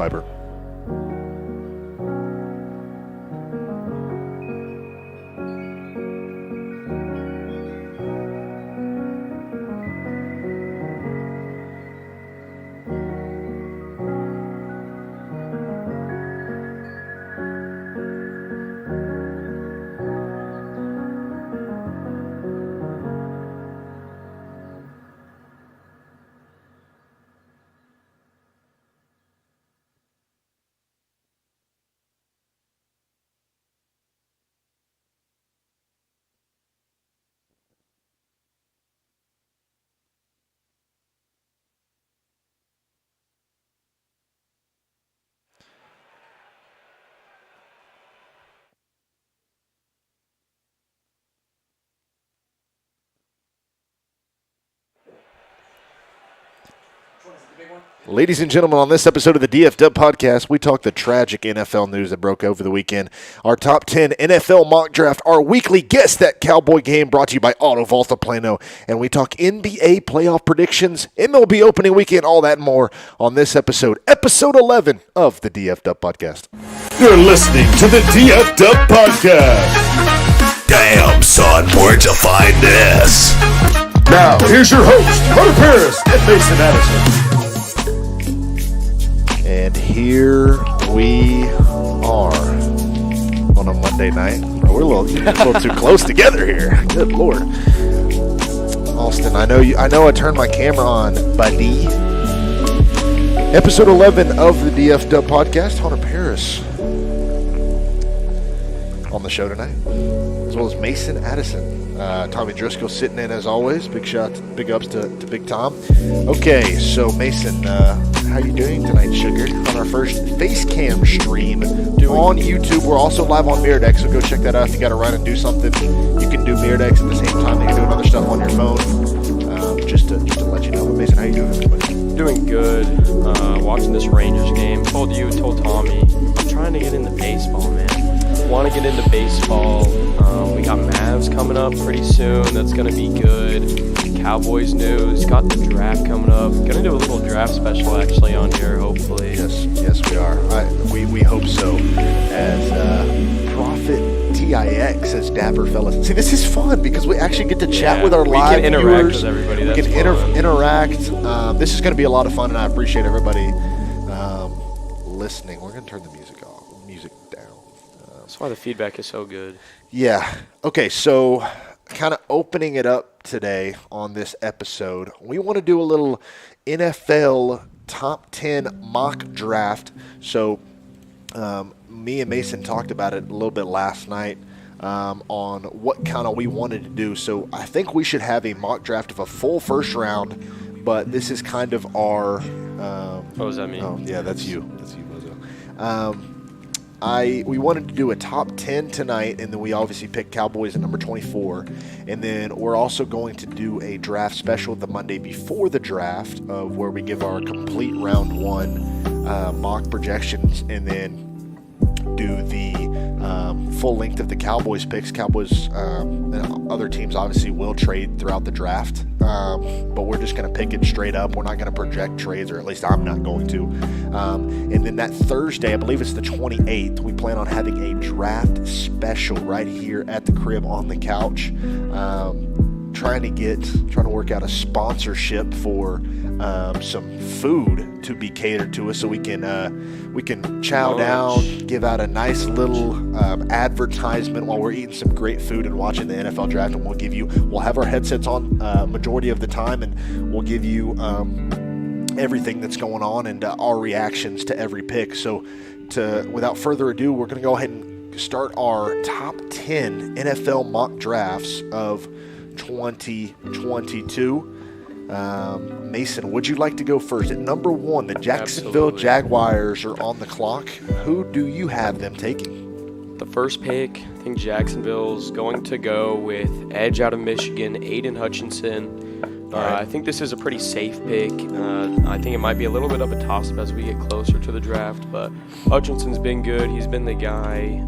Piper. Ladies and gentlemen, on this episode of the DFW podcast, we talk the tragic NFL news that broke over the weekend, our top 10 NFL mock draft, our weekly Guess That Cowboy Game brought to you by Auto Volta Plano, and we talk NBA playoff predictions, MLB opening weekend, all that and more on this episode 11 of the DFW podcast. You're listening to the DFW podcast. Damn, son, where'd you find this? Now, here's your host, Hunter Paris and Mason Addison. And here we are on a Monday night. We're a little too close together here. Good Lord. Austin, I know I turned my camera on, buddy. Episode 11 of the DFW podcast. Hunter Paris on the show tonight, as well as Mason Addison. Tommy Driscoll sitting in as always. Big ups to Big Tom. Okay, so Mason, how you doing tonight, sugar? On our first face cam stream on YouTube. We're also live on Mirrordeck, so go check that out. If you got to run and do something, you can do Mirrordecks at the same time that you're doing other stuff on your phone. Just to let you know. But Mason, how you doing, everybody? Doing good. Watching this Rangers game. Told Tommy, I'm trying to get into baseball, man. Want to get into baseball. We got Mavs coming up pretty soon. That's going to be good. Cowboys news. Got the draft coming up. Going to do a little draft special actually on here, hopefully. Yes, we are. We hope so. As Prophet TIX as Dapper Fellas. See, this is fun because we actually get to chat with our live viewers. We can interact with everybody. We can interact. This is going to be a lot of fun, and I appreciate everybody listening. We're going to turn the music down. That's why the feedback is so good. Yeah. Okay, so kind of opening it up today on this episode, we want to do a little NFL top 10 mock draft. So me and Mason talked about it a little bit last night on what kind of we wanted to do. So I think we should have a mock draft of a full first round, but this is kind of our what does that mean? Oh, yeah, that's you. That's you, Bozo. We wanted to do a top 10 tonight, and then we obviously picked Cowboys at number 24. And then we're also going to do a draft special the Monday before the draft of where we give our complete round one mock projections, and then do the full length of the Cowboys picks. Cowboys and other teams obviously will trade throughout the draft, but we're just going to pick it straight up. We're not going to project trades, or at least I'm not going to. And then that Thursday, I believe it's the 28th, we plan on having a draft special right here at the crib on the couch. Trying to work out a sponsorship for some food to be catered to us, so we can chow down, give out a nice little advertisement while we're eating some great food and watching the NFL draft. And we'll have our headsets on majority of the time, and we'll give you everything that's going on and our reactions to every pick. So without further ado, we're going to go ahead and start our top 10 NFL mock drafts of 2022. Mason, would you like to go first? At number 1, the Jacksonville Absolutely. Jaguars are on the clock. Who do you have them taking? The first pick, I think Jacksonville's going to go with edge out of Michigan, Aiden Hutchinson. I think this is a pretty safe pick. I think it might be a little bit of a toss-up as we get closer to the draft, but Hutchinson's been good. He's been the guy.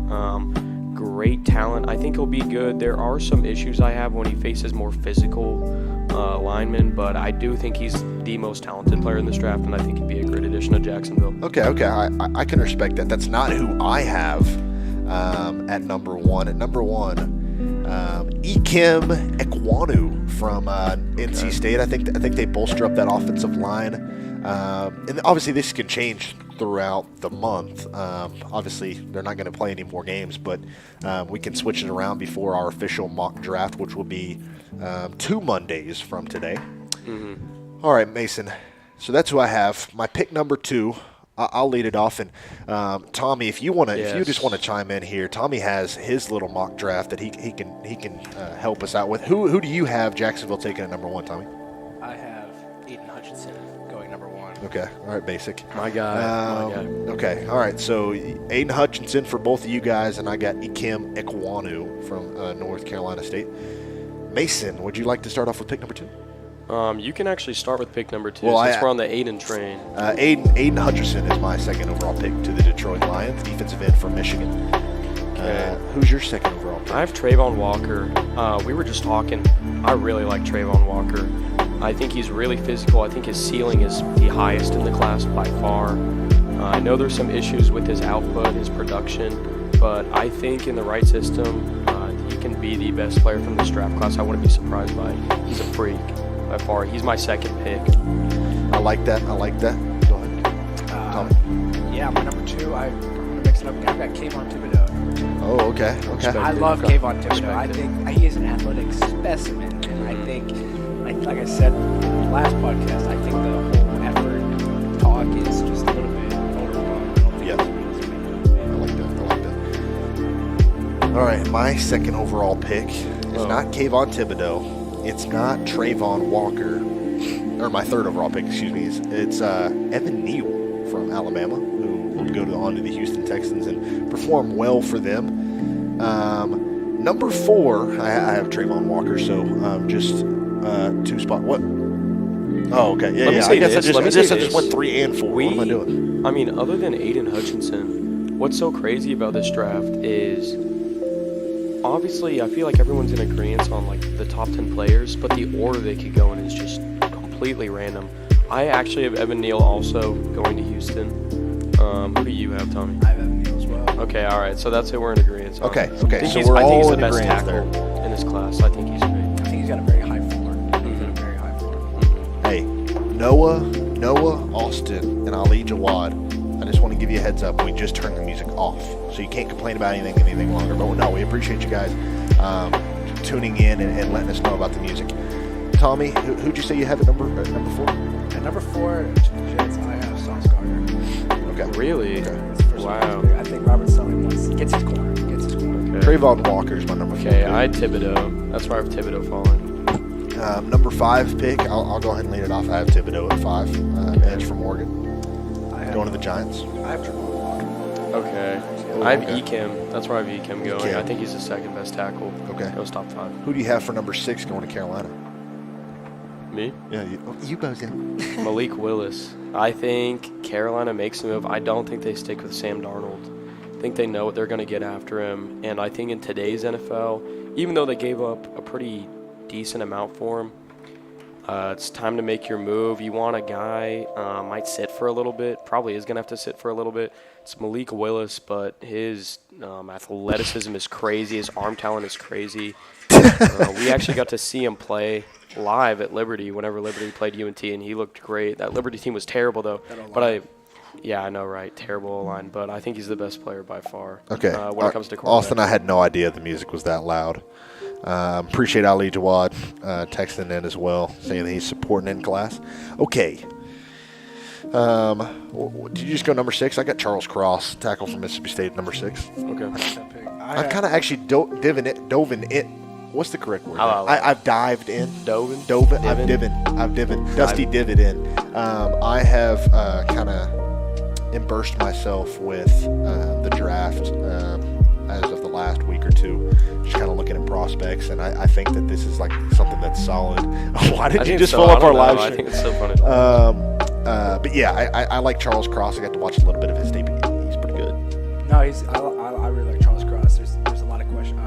Great talent. I think he'll be good. There are some issues I have when he faces more physical linemen, but I do think he's the most talented player in this draft, and I think he'd be a great addition competition at Jacksonville. Okay. I can respect that. That's not who I have at number 1. At number 1, Ikem Ekwonu from NC State. I think they bolster up that offensive line. And obviously this can change throughout the month. Obviously they're not going to play any more games, but we can switch it around before our official mock draft, which will be 2 Mondays from today. All right, Mason. So that's who I have. My pick number 2. I'll lead it off, and Tommy, if you just want to chime in here, Tommy has his little mock draft that he can help us out with. Who do you have Jacksonville taking at number 1, Tommy? I have Aiden Hutchinson going number 1. Okay, all right, basic. My guy. Okay, all right. So Aiden Hutchinson for both of you guys, and I got Ikem Ekwonu from North Carolina State. Mason, would you like to start off with pick number 2? You can actually start with pick number 2 Well, since we're on the Aiden train. Aiden Hutchinson is my second overall pick to the Detroit Lions, defensive end from Michigan. Who's your second overall pick? I have Trayvon Walker. We were just talking. I really like Trayvon Walker. I think he's really physical. I think his ceiling is the highest in the class by far. I know there's some issues with his output, his production, but I think in the right system, he can be the best player from this draft class. I wouldn't be surprised by it. He's a freak. By far, he's my second pick. I like that. Go ahead, Tommy. Yeah, my number 2. I'm going to mix it up. I've got Kayvon Thibodeau at number 2. Oh, okay. I love Kayvon Thibodeau. I think he is an athletic specimen, and I think, like I said in the last podcast, I think the whole effort talk is just a little bit overblown. I don't think he's really I like that. All right, my second overall pick is not Kayvon Thibodeau. It's not Trayvon Walker, or my third overall pick, excuse me. It's Evan Neal from Alabama, who will go on to the Houston Texans and perform well for them. Number 4, I have Trayvon Walker, so just 2 spot. What? Oh, okay. Yeah. I guess I just went 3 and 4. What am I doing? I mean, other than Aiden Hutchinson, what's so crazy about this draft is obviously I feel like everyone's in agreement on like the top 10 players, but the order they could go in is just completely random. I actually have Evan Neal also going to Houston. Who do you have, Tommy? I have Evan Neal as well. Okay, all right. So that's who we're in agreement on. Okay. So we're I think all he's the in best agreement tackle there in this class. I think he's great. I think he's got a very high floor. He's got a very high floor. Hey, Noah, Austin, and Ali Jawad. I just want to give you a heads up. We just turned the music off, so you can't complain about anything longer. But no, we appreciate you guys tuning in and letting us know about the music. Tommy, who'd you say you have at number 4? At number 4, Jets, I have Sauce Gardner. Okay. Really? Okay. Wow. I think Robert Sully gets his corner. Okay. Trayvon Walker is my number 4. Okay, I had Thibodeau. That's where I have Thibodeau falling. Number 5 pick, I'll go ahead and lead it off. I have Thibodeau at 5, edge from Oregon. Going to the Giants. I have Trayvon Walker. Okay. I have Ikem. That's where I have Ikem going. Ikem. I think he's the second best tackle. Okay. That was top 5. Who do you have for number 6 going to Carolina? Me? Yeah, you both in. Malik Willis. I think Carolina makes a move. I don't think they stick with Sam Darnold. I think they know what they're going to get after him. And I think in today's NFL, even though they gave up a pretty decent amount for him, it's time to make your move. You want a guy, might sit for a little bit, probably is going to have to sit for a little bit. It's Malik Willis, but his athleticism is crazy. His arm talent is crazy. We actually got to see him play live at Liberty whenever Liberty played UNT, and he looked great. That Liberty team was terrible, though. I know, right? Terrible line, but I think he's the best player by far. Okay. When it comes to quarterback. Austin, I had no idea the music was that loud. Appreciate Ali Jawad texting in as well, saying that he's supporting in class. Okay. Did you just go number 6? I got Charles Cross, tackle from Mississippi State, number 6. Okay. I've kind of actually dove in it. What's the correct word? I've dived in. Dove? I've divin. Dusty divot in. I have kind of immersed myself with the draft as of the last week or two, just kind of looking at prospects, and I think that this is like something that's solid. Why did you just pull up our live stream? I think it's so funny. But yeah, I like Charles Cross. I got to watch a little bit of his debut. He's pretty good. No, I really like Charles Cross. There's a lot of questions.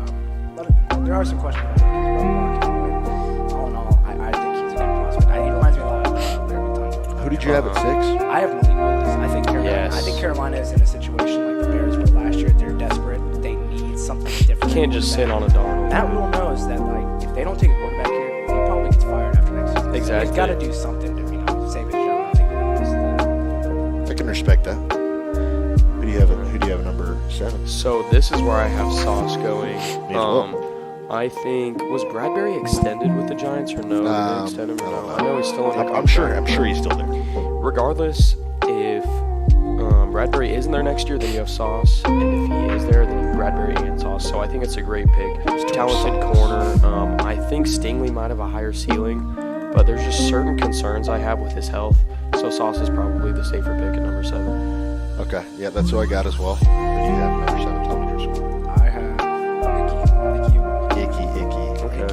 There are some questions about him. All in all, I think he's a good prospect. He reminds me a lot of Larry Tunsil. Who did you have at 6? I have Malik Willis. I think Carolina is in a situation like the Bears were last year. They're desperate. They need something different. Can't just sit on a Darnold. Matt Rule knows that if they don't take a quarterback here, he probably gets fired after next season. Exactly. He's got to do something to save his job. I can respect that. Who do you have at number 7? So this is where I have Sauce going. Me as well. I think, was Bradbury extended with the Giants or no? Did they extend him or no? I know he's still on. I'm sure he's still there. Regardless, if Bradbury isn't there next year, then you have Sauce, and if he is there, then you have Bradbury and Sauce. So I think it's a great pick. Talented corner. I think Stingley might have a higher ceiling, but there's just certain concerns I have with his health. So Sauce is probably the safer pick at number 7. Okay, yeah, that's what I got as well. Who do you have at number 7, Tommy Driscoll? I have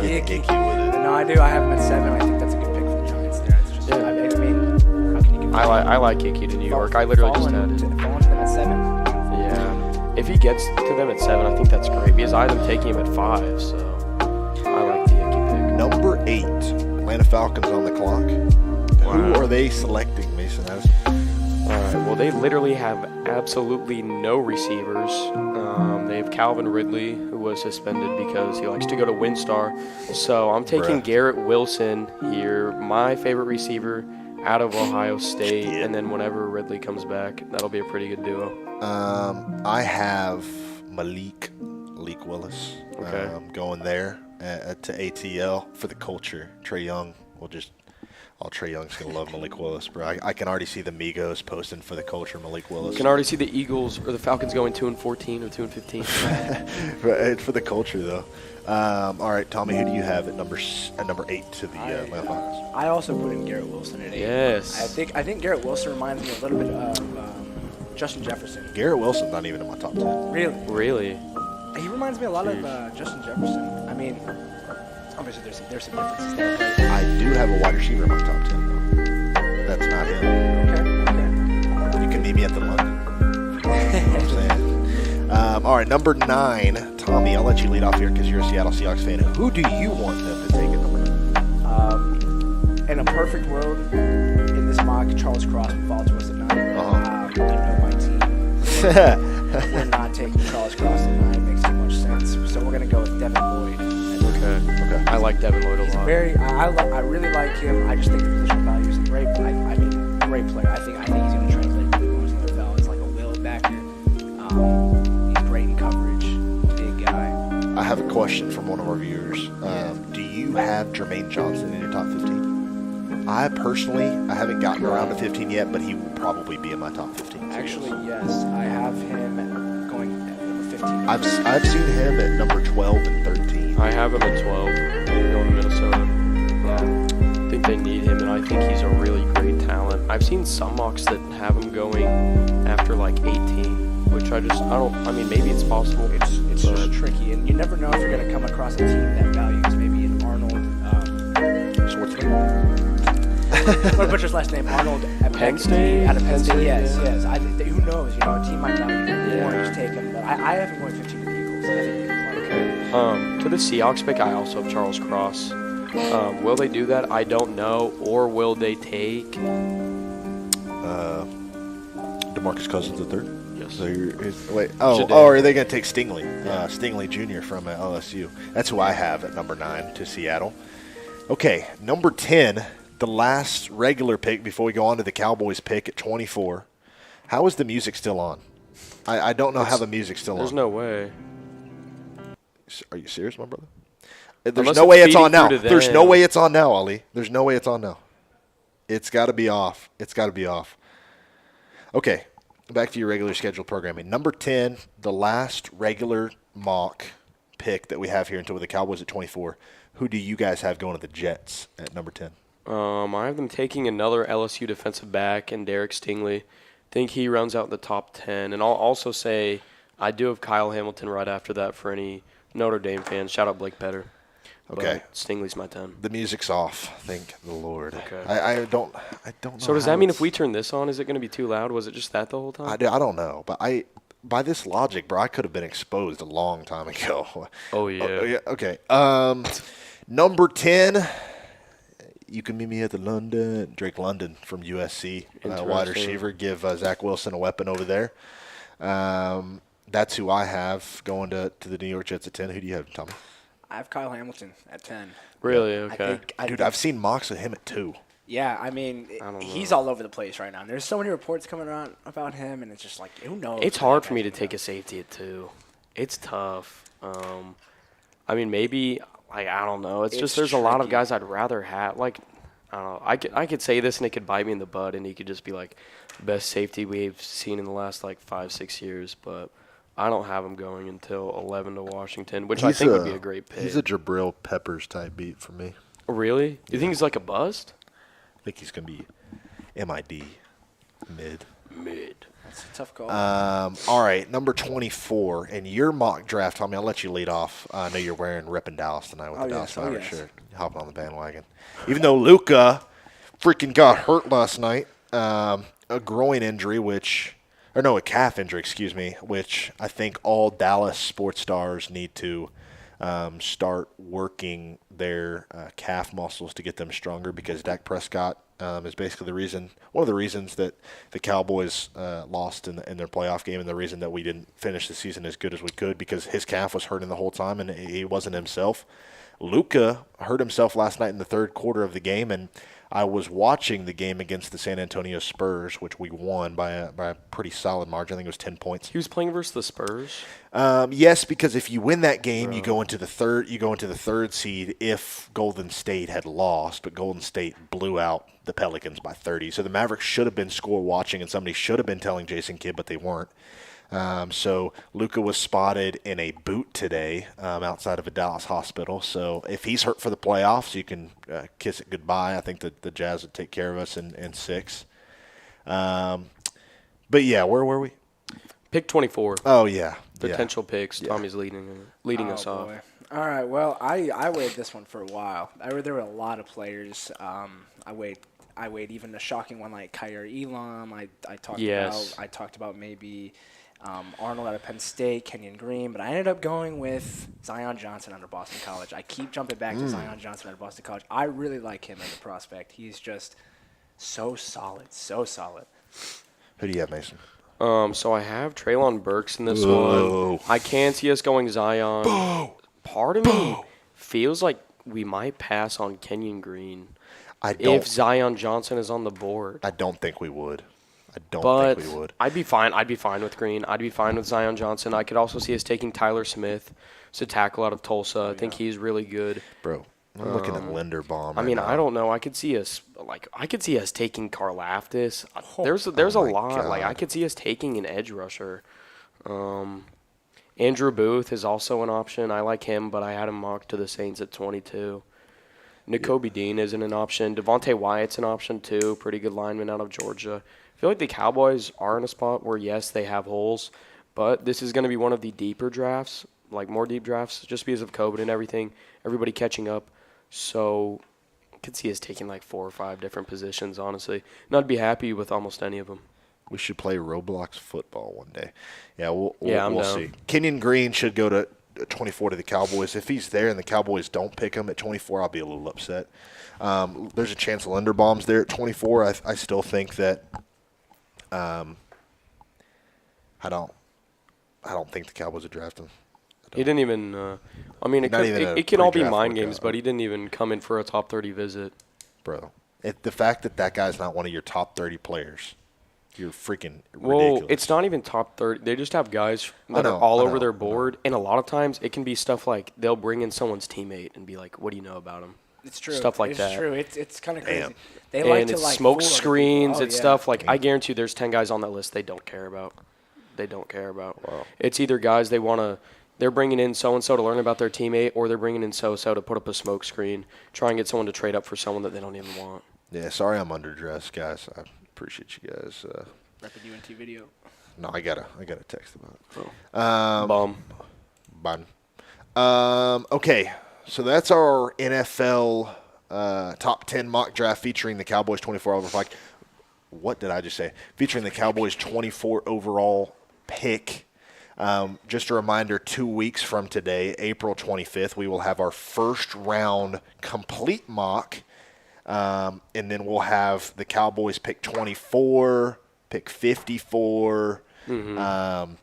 Icky with it. No, I do. I have him at 7. I think that's a good pick for the Giants there. It's just, I mean, how can you give I like Icky to New York. I literally just had it. Falling to them at 7. Yeah. If he gets to them at 7, I think that's great because I am taking him at 5, so I like the Icky pick. Number 8, Atlanta Falcons on the clock. Who are they selecting, Mason? All right. Well, they literally have absolutely no receivers. They have Calvin Ridley, who was suspended because he likes to go to WinStar. So I'm taking Garrett Wilson here, my favorite receiver out of Ohio State. And then whenever Ridley comes back, that'll be a pretty good duo. I have Malik Willis going there to ATL for the culture. Trey Young will just – Trey Young's going to love Malik Willis, bro. I can already see the Migos posting for the culture Malik Willis. You can already see the Eagles or the Falcons going 2-14 or 2-15. For the culture, though. All right, Tommy, who do you have at number 8 to the Atlanta Falcons? I also put in Garrett Wilson at 8. Yes. I think Garrett Wilson reminds me a little bit of Justin Jefferson. Garrett Wilson's not even in my top 10. Really? He reminds me a lot of Justin Jefferson. I mean, obviously there's some differences there. But I do have a wide receiver in my top 10, though. That's not him. Okay. You can meet me at the lunch. You know what I'm saying? All right, number 9, Tommy. I'll let you lead off here because you're a Seattle Seahawks fan. Who do you want them to take at number 9? In a perfect world, in this mock, Charles Cross would fall to us at 9. I know my team. We're not taking Charles Cross at 9. It makes too much sense. So we're going to go with Devin Lloyd. Okay. I like Devin Lloyd a lot. I really like him. I just think the position value is great. I mean, great player. I think he's going to translate really well to the NFL. It's like a will backer. He's great in coverage. Big guy. I have a question from one of our viewers. Do you have Jermaine Johnson in your top 15? I haven't gotten around to 15 yet, but he will probably be in my top 15. Actually, yes. I have him going at number 15. I've seen him at number 12 and 13. I have him at 12, going to Minnesota. I think they need him, and I think he's a really great talent. I've seen some mocks that have him going after like 18, which I mean, maybe it's possible. It's just tricky, and you never know if you're going to come across a team that values maybe an Arnold. So what's his name? What's his last name? Arnold at Penn State? Out of Penn State, yes. Yeah. Who knows? A team might value him more and just take him. But I have him going 15 with the Eagles. I think to the Seahawks pick, I also have Charles Cross. Will they do that? I don't know. Or will they take DeMarcus Cousins III? Yes. Are they going to take Stingley? Stingley Jr. from LSU. That's who I have at number 9 to Seattle. Okay, number 10, the last regular pick before we go on to the Cowboys pick at 24. How is the music still on? I don't know how the music's still on. There's no way. Are you serious, my brother? There's no way it's on now. There's no way it's on now, Ali. There's no way it's on now. It's got to be off. It's got to be off. Okay, back to your regular scheduled programming. Number 10, the last regular mock pick that we have here until the Cowboys at 24. Who do you guys have going to the Jets at number 10? I have them taking another LSU defensive back and Derek Stingley. I think he rounds out the top 10. And I'll also say I do have Kyle Hamilton right after that for any Notre Dame fans. Shout out Blake Petter. Okay. But Stingley's my 10. The music's off. Thank the Lord. Okay. I don't know. So does that mean if we turn this on, is it going to be too loud? Was it just that the whole time? I don't know. But by this logic, bro, I could have been exposed a long time ago. Oh, yeah. Okay. Number 10, You can meet me at the London. Drake London from USC, wide Interesting. receiver. Give Zach Wilson a weapon over there. That's who I have going to the New York Jets at 10. Who do you have, Tommy? I have Kyle Hamilton at 10. Really? Okay. Dude, I've seen mocks of him at 2. Yeah, I mean, he's all over the place right now. And there's so many reports coming around about him, and it's just like, who knows? It's hard for me to take a safety at 2. It's tough. I mean, maybe, like, I don't know. It's just there's a lot of tricky. guys I'd rather have. Like, I don't know. I could say this and it could bite me in the butt, and he could just be like best safety we've seen in the last like 5-6 years. But I don't have him going until 11 to Washington, which I think would be a great pick. He's a Jabril Peppers type beat for me. Really? You think he's like a bust? I think he's going to be MID, mid. It's a tough call. All right, number 24. In your mock draft, Tommy, I'll let you lead off. I know you're wearing Rippin' Dallas tonight with the Dallas Mavericks shirt. Hopping on the bandwagon. Even though Luka freaking got hurt last night, a groin injury, a calf injury, excuse me, which I think all Dallas sports stars need to start working their calf muscles to get them stronger, because Dak Prescott is basically one of the reasons that the Cowboys lost in their playoff game, and the reason that we didn't finish the season as good as we could, because his calf was hurting the whole time and he wasn't himself. Luka hurt himself last night in the third quarter of the game, and I was watching the game against the San Antonio Spurs, which we won by a pretty solid margin. I think it was 10 points. He was playing versus the Spurs. Yes, because if you win that game, you go into the third seed if Golden State had lost, but Golden State blew out the Pelicans by 30. So the Mavericks should have been score watching, and somebody should have been telling Jason Kidd, but they weren't. So Luka was spotted in a boot today outside of a Dallas hospital. So if he's hurt for the playoffs, you can kiss it goodbye. I think that the Jazz would take care of us in 6. But yeah, where were we? Pick 24. Oh yeah, Potential picks. Tommy's leading us off. Boy. All right. Well, I weighed this one for a while. There were a lot of players. I weighed even a shocking one like Kyer Elam. I talked about maybe Arnold out of Penn State, Kenyon Green, but I ended up going with Zion Johnson out of Boston College. I keep jumping back to Zion Johnson out of Boston College. I really like him as a prospect. He's just so solid, so solid. Who do you have, Mason? So I have Treylon Burks in this one. I can see us going Zion. Part of me feels like we might pass on Kenyon Green if Zion Johnson is on the board. I don't think we would. Think we would. I'd be fine. I'd be fine with Green. I'd be fine with Zion Johnson. I could also see us taking Tyler Smith to tackle out of Tulsa. I think he's really good. Bro, I'm looking at Linderbaum. I mean, I don't know. I could see us taking Karlaftis. There's a lot. God. Like I could see us taking an edge rusher. Andrew Booth is also an option. I like him, but I had him mocked to the Saints at 22. Nakobe Dean isn't an option. Devontae Wyatt's an option too. Pretty good lineman out of Georgia. I feel like the Cowboys are in a spot where, yes, they have holes, but this is going to be one of the deeper drafts, like more deep drafts, just because of COVID and everything, everybody catching up. So I could see us taking like 4 or 5 different positions, honestly. And I'd be happy with almost any of them. We should play Roblox football one day. Yeah, we'll down. see. Kenyon Green should go to 24 to the Cowboys. If he's there and the Cowboys don't pick him at 24, I'll be a little upset. There's a chance Linderbaum's there at 24. I still think that I don't think the Cowboys would draft him. He didn't even it can all be mind games, but he didn't even come in for a top 30 visit. Bro, the fact that guy's not one of your top 30 players, you're freaking ridiculous. Well, it's not even top 30. They just have guys that are all over their board, and a lot of times it can be stuff like they'll bring in someone's teammate and be like, what do you know about him? It's true. Stuff like that. It's true. It's kind of crazy. Damn. They like and to it's like smoke fool other screens. people. It's stuff like I guarantee you there's 10 guys on that list they don't care about. Wow. It's either guys they're bringing in so-and-so to learn about their teammate, or they're bringing in so-and-so to put up a smoke screen, try and get someone to trade up for someone that they don't even want. Yeah, sorry I'm underdressed, guys. I appreciate you guys. Rapid UNT video. No, I gotta text about it. Bum. Okay, so that's our NFL top 10 mock draft featuring the Cowboys 24 overall. What did I just say? Featuring the Cowboys 24 overall pick. Just a reminder, 2 weeks from today, April 25th, we will have our first round complete mock And then we'll have the Cowboys pick 24, pick 54, and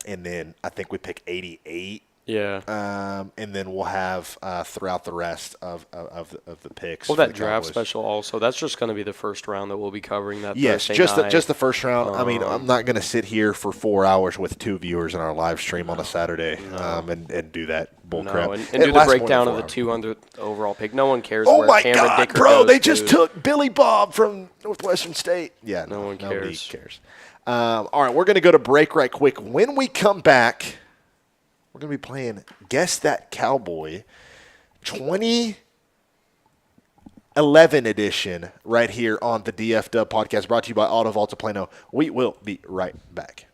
then I think we pick 88. Yeah. And then we'll have throughout the rest of the picks. Well, for that the draft Cowboys. special also, that's just going to be the first round that we'll be covering that Yes, Thursday just night. just the first round. I mean, I'm not going to sit here for 4 hours with 2 viewers in our live stream on a Saturday and do that bullcrap. And do the breakdown of the 200 overall pick. No one cares Oh where my Cameron God, Dicker bro! goes They just to. took Billy Bob from Northwestern State. Yeah, No one nobody cares. cares. All right, we're going to go to break right quick. When we come back, we're going to be playing Guess That Cowboy 2011 edition right here on the DF Dub podcast, brought to you by Auto Vault of Plano. We will be right back.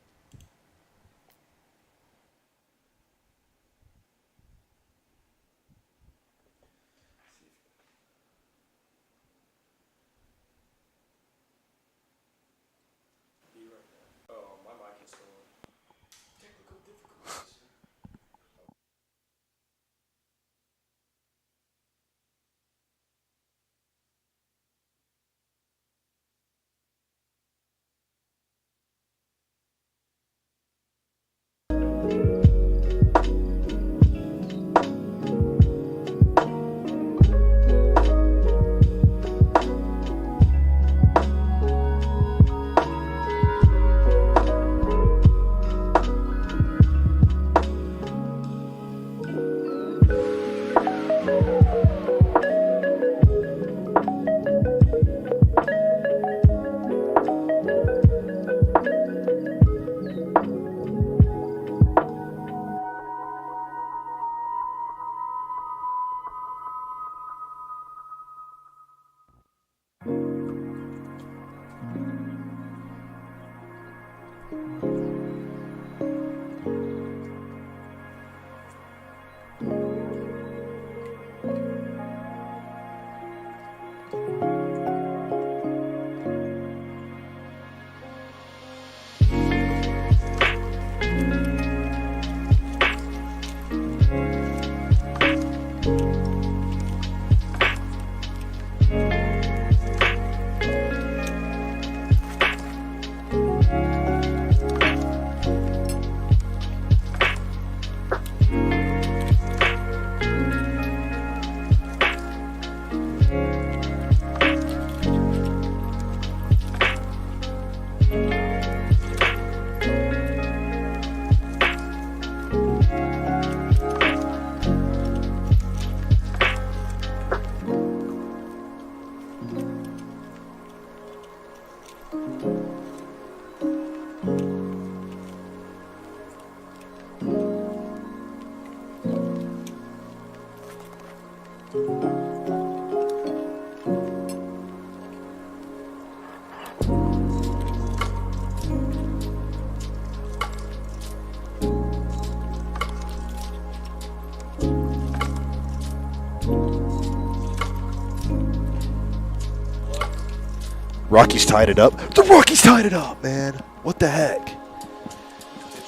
Rockies tied it up. The Rockies tied it up, man. What the heck?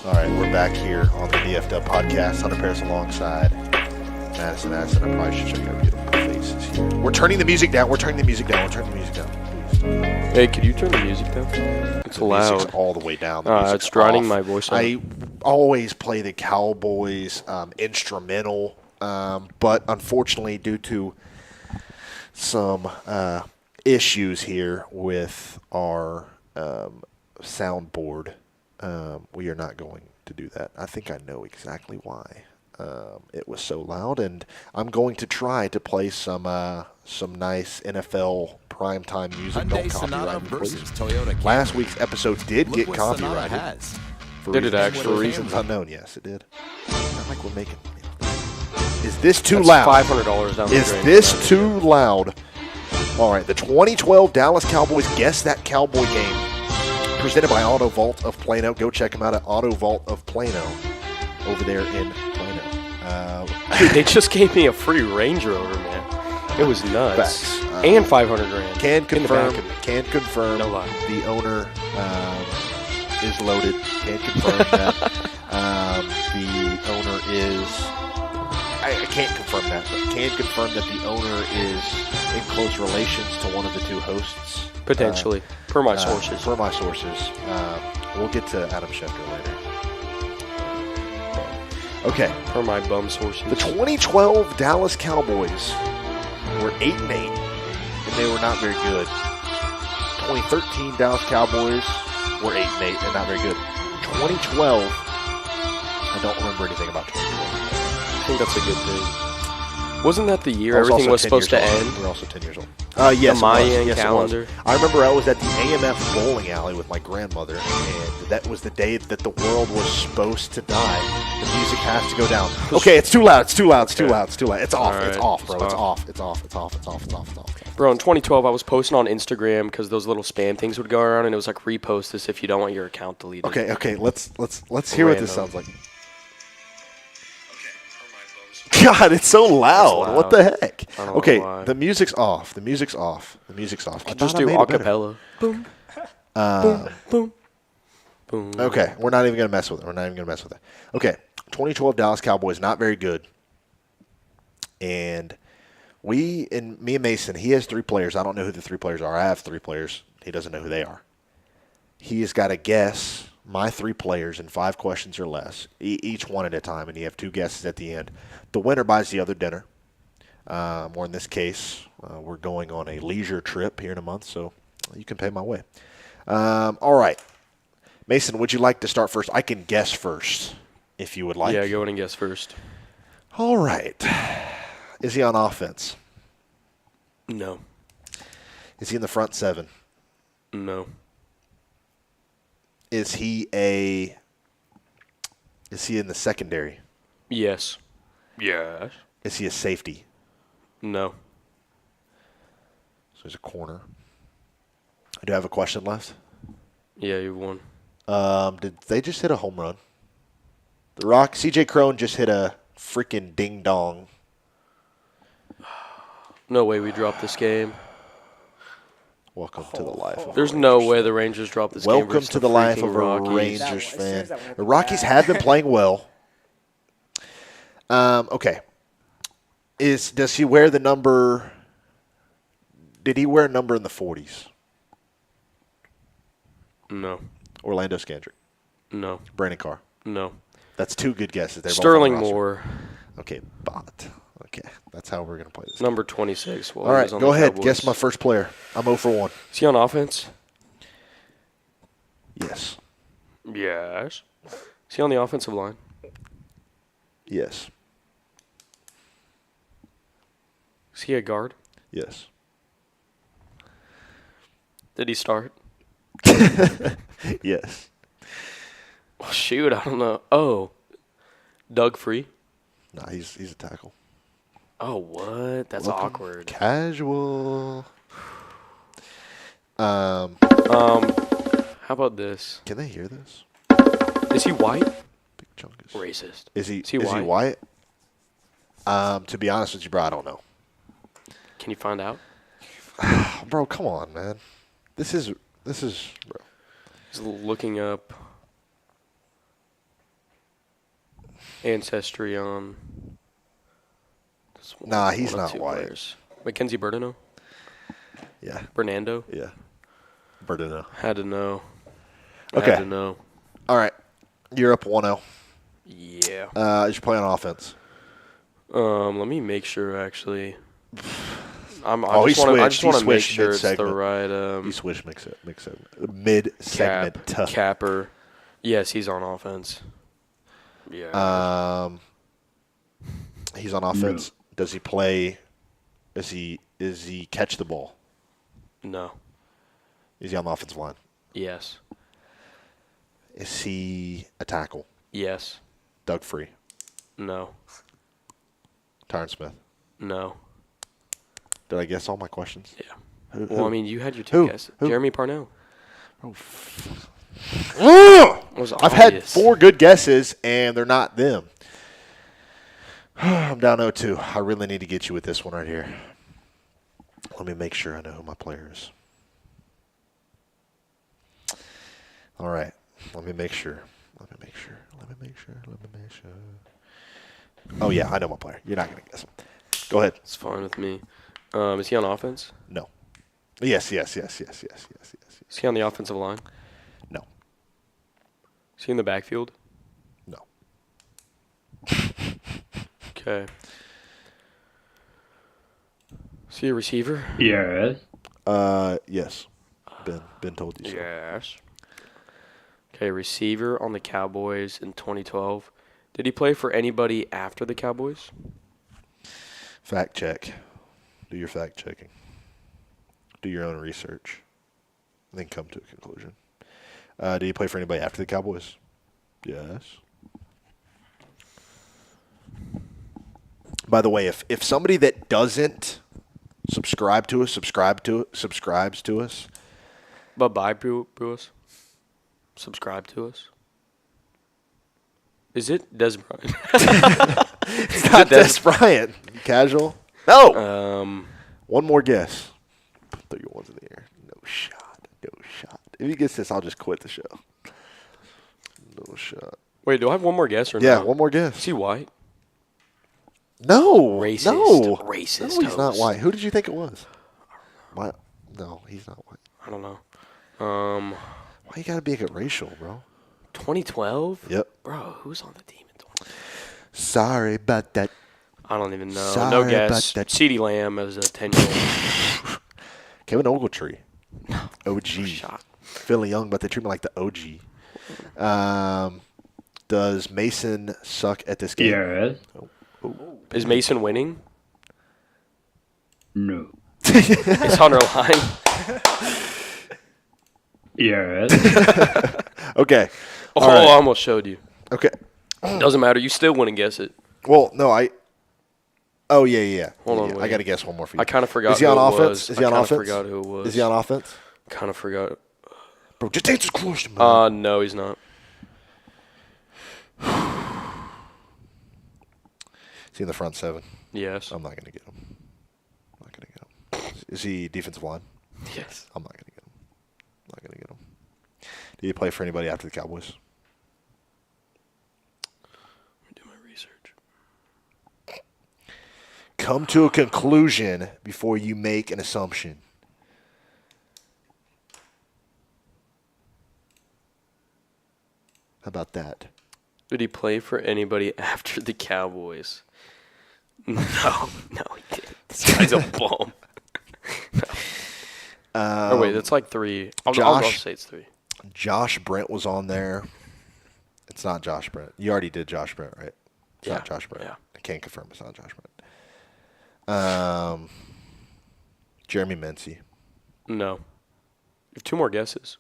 All right, we're back here on the DF Dub podcast. Hunter Paris alongside Madison Addison. I probably should show you our beautiful faces here. We're turning the music down. Please. Hey, could you turn the music down? It's The loud. music's all the way down. The music's It's drowning off. my voice out. I always play the Cowboys instrumental, but unfortunately, due to some issues here with our soundboard, we are not going to do that. I think I know exactly why. It was so loud, and I'm going to try to play some nice NFL primetime music. Don't copyright me, please. Last week's episode did get copyrighted. Did it actually? For reasons unknown, yes, it did. Not like we're making. Is this too That's loud? $500 down the Is drain. this too loud? All right, the 2012 Dallas Cowboys Guess That Cowboy game, presented by Auto Vault of Plano. Go check them out at Auto Vault of Plano over there in Plano. Dude, they just gave me a free Range Rover, man. It was nuts. Facts. And $500,000. Can In the back confirm. of it. Can confirm. No lie. The owner is loaded. Can confirm that the owner is I can't confirm that, but can confirm that the owner is in close relations to one of the two hosts. Potentially, per my sources. Per my sources. We'll get to Adam Schefter later. Okay. Per my bum sources. The 2012 Dallas Cowboys were 8-8, and they were not very good. 2013 Dallas Cowboys were 8-8 and not very good. 2012, I don't remember anything about 2012. I think that's a good thing. Wasn't that the year everything was supposed to end? We're also 10 years old. Yes, the Mayan yes, calendar. I remember I was at the AMF bowling alley with my grandmother, and that was the day that the world was supposed to die. The music has to go down. Okay, it's too loud. It's too loud. It's too loud. It's too loud. It's off. Right. It's off, bro. It's off. It's off. It's off. It's off. It's off. It's off. Bro, in 2012, I was posting on Instagram because those little spam things would go around, and it was like, repost this if you don't want your account deleted. Okay. Let's hear what this sounds like. God, it's so loud. What the heck? Okay, the music's off. The music's off. Just do acapella. Boom. Boom. Boom. Boom. Okay, we're not even going to mess with it. Okay, 2012 Dallas Cowboys, not very good. And me and Mason, he has 3 players. I don't know who the 3 players are. I have 3 players. He doesn't know who they are. He has got to guess my 3 players in 5 questions or less, each one at a time, and you have 2 guesses at the end. The winner buys the other dinner. Or in this case, we're going on a leisure trip here in a month, so you can pay my way. All right. Mason, would you like to start first? I can guess first, if you would like. Yeah, go in and guess first. All right. Is he on offense? No. Is he in the front 7? No. Is he in the secondary? Yes. Yes. Is he a safety? No. So he's a corner. Do I have a question left? Yeah, you won. Did they just hit a home run? The Rock, CJ Crone just hit a freaking ding dong. No way we dropped this game. Welcome to the life of There's no way the Rangers dropped this game. Welcome to the life of a Rangers fan. The Rockies have been playing well. Okay. Does he wear the number? Did he wear a number in the 40s? No. Orlando Scandrick. No. Brandon Carr. No. That's 2 good guesses. They're Sterling both on the Moore. roster. Okay, bot. Okay, that's how we're going to play this. Number 26. All right, go ahead. Guess my first player. I'm 0 for 1. Is he on offense? Yes. Yes. Is he on the offensive line? Yes. Is he a guard? Yes. Did he start? Yes. Well, shoot, I don't know. Oh, Doug Free? Nah, he's a tackle. Oh, what? That's awkward. Casual. How about this? Can they hear this? Is he white? Big chunkus. Racist. Is he white? white? To be honest with you, bro, I don't know. Can you find out? Bro, come on, man. This is bro. He's looking up ancestry on. Nah, he's not white. Players. Mackenzie Bernardo? Yeah. Bernando? Yeah. Bernardo. Had to know. Okay. Had to know. All right. You're up 1-0. Yeah. Is you playing on offense? Let me make sure, actually. I he just want to make switched sure it's the mid-segment. right He switched mid-segment. Capper. Yes, he's on offense. Yeah. He's on offense. Does he play? Is he catch the ball? No. Is he on the offensive line? Yes. Is he a tackle? Yes. Doug Free. No. Tyron Smith. No. Did I guess all my questions? Yeah. Who? I mean, you had your 2 guesses. Jeremy Parnell. I've had 4 good guesses, and they're not them. I'm down 0-2. I really need to get you with this one right here. Let me make sure I know who my player is. All right. Let me make sure. Oh, yeah, I know my player. You're not going to guess him. Go ahead. It's fine with me. Is he on offense? No. Yes. Is he on the offensive line? No. Is he in the backfield? No. Okay. Is he a receiver? Yes. Yes. Ben told you so. Yes. Okay, receiver on the Cowboys in 2012. Did he play for anybody after the Cowboys? Fact check. Do your fact checking. Do your own research. Then come to a conclusion. Did he play for anybody after the Cowboys? Yes. By the way, if somebody that doesn't subscribes to us. Bye-bye to us. Subscribe to us. Is it Des Bryant? It's not Des Bryant. Casual? No. One more guess. Throw your ones in the air. No shot. If he gets this, I'll just quit the show. No shot. Wait, do I have one more guess or no? Yeah, one more guess. Is he white? No. Racist. No. Racist. No, he's not white. Who did you think it was? Why? No, he's not white. I don't know. Why you gotta make it racial, bro? 2012? Yep. Bro, who's on the team in 2012? Sorry about that. I don't even know. Sorry No guess. about that. CeeDee Lamb as a 10-year-old. Kevin Ogletree. OG. Shot. Feeling young, but they treat me like the OG. Does Mason suck at this game? Yes. Is Mason winning? No. Is Hunter line? Yes. Okay. Oh, All right. I almost showed you. Okay. Doesn't matter. You still wouldn't guess it. Well, no, Oh, yeah. Hold on, Yeah, wait. I got to guess one more for you. I kind of forgot Is he who on it offense? was. Is he on offense? I forgot who it was. Is he on offense? Kind of forgot. Bro, just answer the question, man. No, he's not. Is he in the front seven? Yes. I'm not going to get him. Is he defensive line? Yes. I'm not going to get him. Did he play for anybody after the Cowboys? Let me do my research. Come to a conclusion before you make an assumption. How about that? Did he play for anybody after the Cowboys? No, he didn't. This guy's a bum. Oh, wait, that's like 3. I'll say it's 3. Josh Brent was on there. It's not Josh Brent. You already did Josh Brent, right? It's not Josh Brent. Yeah. I can't confirm it's not Josh Brent. Jeremy Mency. No. You have 2 more guesses.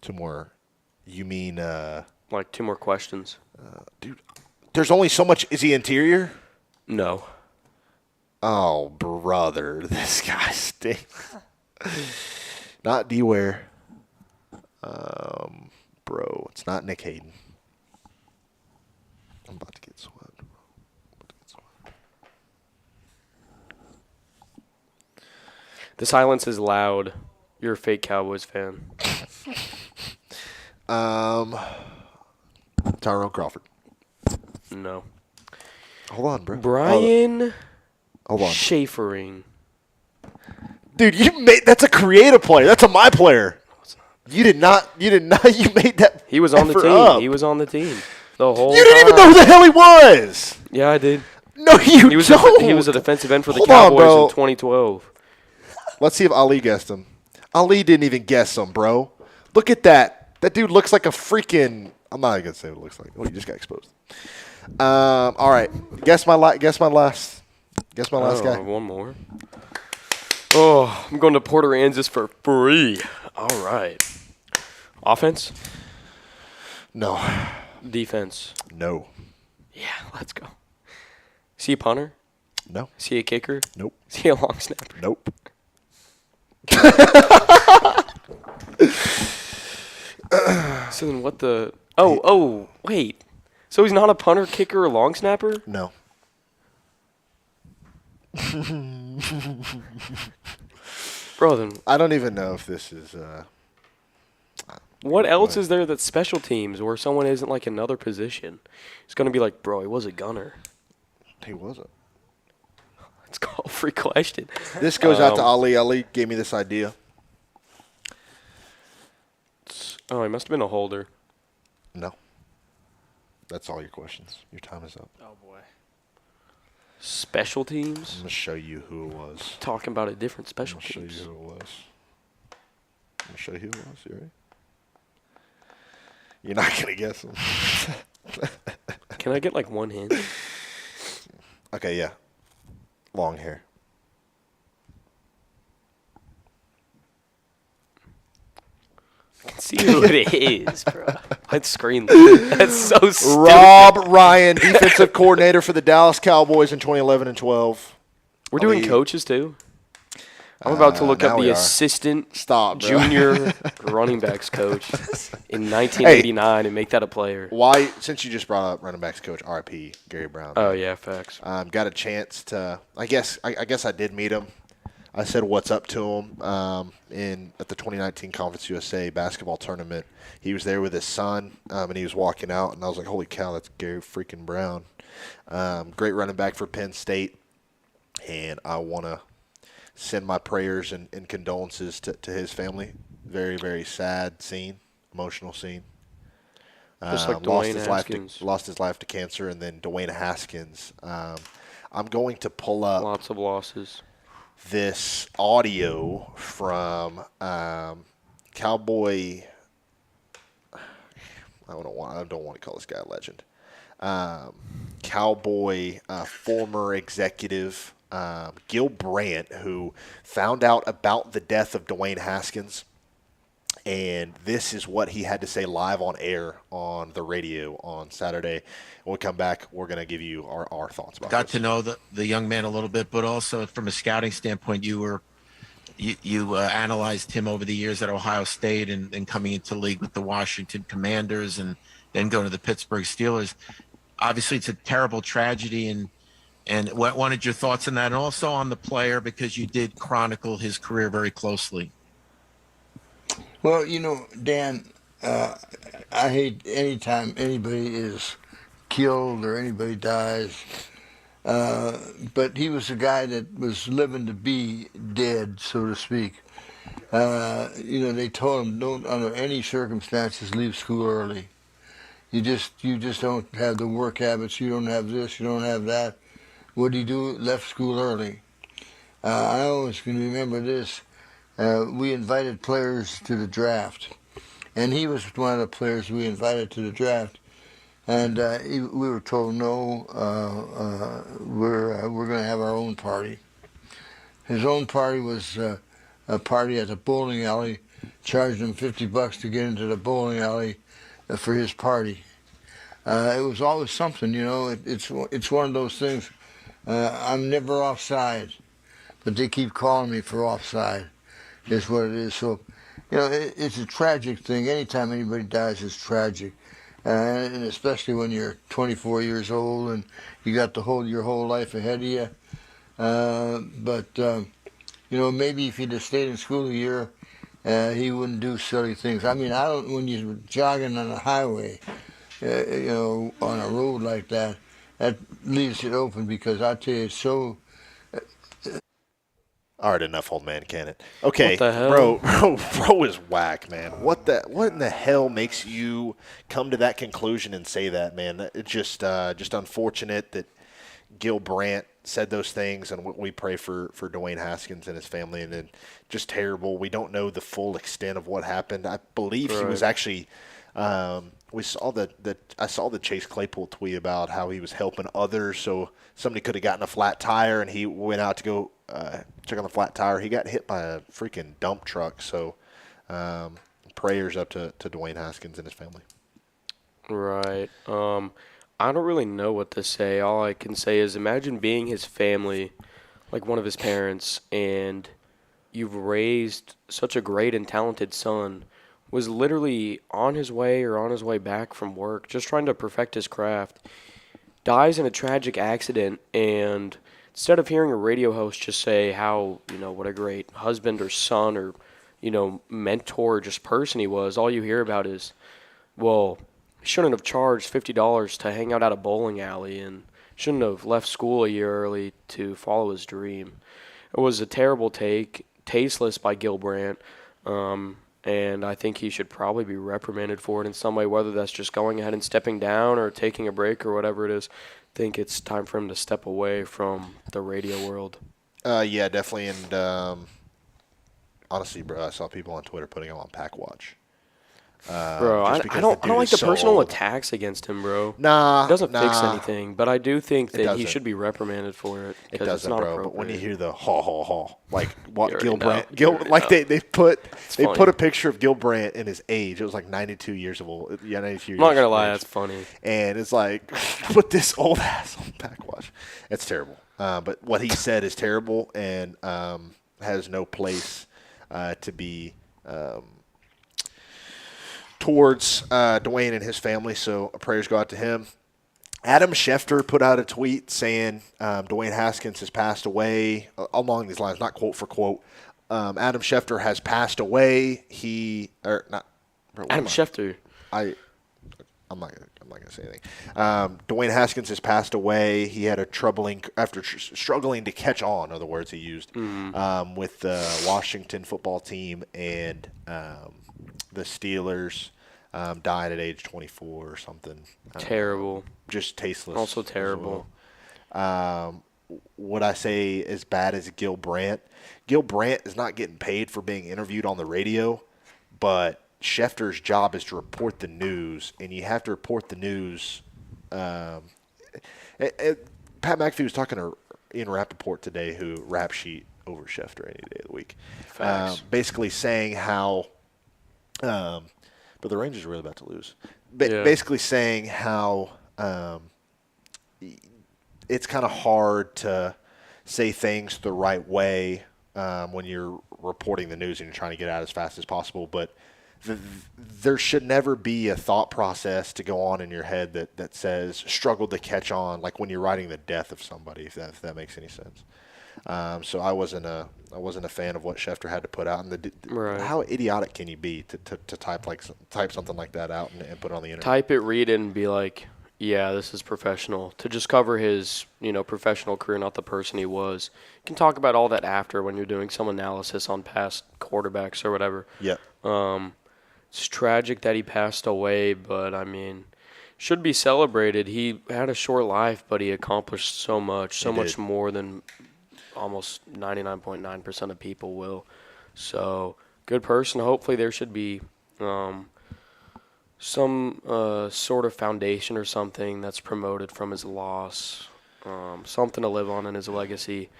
2 more. You mean Like 2 more questions. dude, there's only so much. Is he interior? No. Oh, brother. This guy stinks. Not D-Ware. Bro, it's not Nick Hayden. I'm about to get swept. The silence is loud. You're a fake Cowboys fan. Tyrone Crawford. No. Hold on, bro. Brian Hold on. Schafering. Dude, that's a creative player. That's a my player. You did not. You made that. He was on the effort team. up. He was on the team. The whole You didn't even know time. who the hell he was. Yeah, I did. No, you He was don't. he was a defensive end for the Hold on, Cowboys bro. in 2012. Let's see if Ali guessed him. Ali didn't even guess him, bro. Look at that. That dude looks like a freaking. I'm not even gonna say what it looks like. Oh, you just got exposed. All right. Guess my last guy. One more. Oh, I'm going to Port Aransas for free. All right. Offense? No. Defense? No. Yeah, let's go. Is he a punter? No. Is he a kicker? Nope. Is he a long snapper? Nope. So then what the... Oh, wait. So he's not a punter, kicker, or long snapper? No. Bro, then... I don't even know if this is. What else is there that's special teams where someone isn't like another position? It's going to be like, bro, he was a gunner. He wasn't. It's called free question. This goes out to Ali. Ali gave me this idea. Oh, he must have been a holder. No. That's all your questions. Your time is up. Oh boy. Special I'm teams? going to show you who it was. Talking about a different special I'm going to teams. show you who it was. I'm going to show you who it was. You ready? You're not going to guess him. Can I get like one hint? Okay, yeah. Long hair. I can see who it is, bro. I'd screen that. That's so stupid. Rob Ryan, defensive coordinator for the Dallas Cowboys in 2011 and 12. We're doing coaches too. I'm about to look now up we the are. assistant Stop, bro. junior running backs coach in 1989 and make that a player. Why? Since you just brought up running backs coach, RIP Gary Brown. Oh yeah, facts. Got a chance to. I guess I did meet him. I said what's up to him at the 2019 Conference USA basketball tournament. He was there with his son, and he was walking out, and I was like, "Holy cow, that's Gary freaking Brown!" Great running back for Penn State, and I want to send my prayers and condolences to his family. Very, very sad scene, emotional scene. Just like Dwayne Haskins. Lost his life to cancer, and then Dwayne Haskins. I'm going to pull up Lots of losses. this audio from Cowboy. I don't want to call this guy a legend. Cowboy former executive Gil Brandt, who found out about the death of Dwayne Haskins, and this is what he had to say live on air on the radio on Saturday. When we come back, we're going to give you our thoughts about Got this. to know the young man a little bit, but also from a scouting standpoint, you analyzed him over the years at Ohio State and coming into the league with the Washington Commanders and then going to the Pittsburgh Steelers. Obviously, it's a terrible tragedy, and what wanted your thoughts on that, and also on the player, because you did chronicle his career very closely. Well, Dan, I hate anytime anybody is killed or anybody dies. But he was a guy that was living to be dead, so to speak. They told him don't under any circumstances leave school early. You just don't have the work habits. You don't have this. You don't have that. What did he do? Left school early. I always can remember this. We invited players to the draft, and he was one of the players we invited to the draft. And we were told, no, we're going to have our own party. His own party was a party at the bowling alley, charged him $50 to get into the bowling alley for his party. It was always something, It's one of those things. I'm never offside, but they keep calling me for offside. Is what it is. So, it's a tragic thing. Anytime anybody dies, it's tragic. And especially when you're 24 years old and you got your whole life ahead of you. But maybe if he'd have stayed in school a year, he wouldn't do silly things. I mean, when you're jogging on a highway, on a road like that, that leaves it open, because I tell you, it's so... All right, enough, old man cannon. Okay, What the hell? bro is whack, man. What in the hell makes you come to that conclusion and say that, man? It's just unfortunate that Gil Brandt said those things, and we pray for Dwayne Haskins and his family, and then just terrible. We don't know the full extent of what happened. I believe he was actually. We saw I saw the Chase Claypool tweet about how he was helping others, so somebody could have gotten a flat tire, and he went out to go check on the flat tire. He got hit by a freaking dump truck. So prayers up to Dwayne Haskins and his family. Right. I don't really know what to say. All I can say is imagine being his family, like one of his parents, and you've raised such a great and talented son, was literally on his way or on his way back from work, just trying to perfect his craft, dies in a tragic accident, and instead of hearing a radio host just say how, what a great husband or son or mentor, just person he was. All you hear about is, well, he shouldn't have charged $50 to hang out at a bowling alley and shouldn't have left school a year early to follow his dream. It was a terrible take, tasteless by Gil Brandt, and I think he should probably be reprimanded for it in some way, whether that's just going ahead and stepping down or taking a break or whatever it is. I think it's time for him to step away from the radio world. Yeah, definitely. And honestly, bro, I saw people on Twitter putting him on Pack Watch. Bro, I don't like the personal attacks against him, bro. Nah, it doesn't fix anything. But I do think that he doesn't. should be reprimanded for it. It 'cause doesn't, it's not bro. But when you hear the ha ha ha, like what You Gil already Brandt, know. You already like know. they put funny. a picture of Gil Brandt and his age. It was like 92 years old. Yeah, 92 years. I'm not gonna lie, of that's age. funny. And it's like put this old ass on Pack Watch. It's terrible. But what he said is terrible and has no place to be. Towards Dwayne and his family, so prayers go out to him. Adam Schefter put out a tweet saying Dwayne Haskins has passed away, along these lines, not quote for quote. Adam Schefter has passed away. Adam Schefter. I'm not gonna say anything. Dwayne Haskins has passed away. He had after struggling to catch on. Other words, he used with the Washington football team and the Steelers. Died at age 24 or something. Terrible. Just tasteless. Also terrible. Would I say as bad as Gil Brandt? Gil Brandt is not getting paid for being interviewed on the radio, but Schefter's job is to report the news, and you have to report the news. Pat McAfee was talking to Ian Rappaport today, who rap sheet over Schefter any day of the week. Facts. Basically saying how but the Rangers are really about to lose. Yeah. Basically saying how it's kind of hard to say things the right way when you're reporting the news and you're trying to get out as fast as possible. But there should never be a thought process to go on in your head that says struggled to catch on, like when you're writing the death of somebody, if that makes any sense. So I wasn't a fan of what Schefter had to put out, and Right. how idiotic can you be to type something like that out and put it on the internet? Type it, read it, and be like, yeah, this is professional. To just cover his, professional career, not the person he was. You can talk about all that after when you're doing some analysis on past quarterbacks or whatever. Yeah. It's tragic that he passed away, but should be celebrated. He had a short life, but he accomplished so much, much more than almost 99.9% of people will. So, good person. Hopefully there should be some sort of foundation or something that's promoted from his loss, something to live on in his legacy.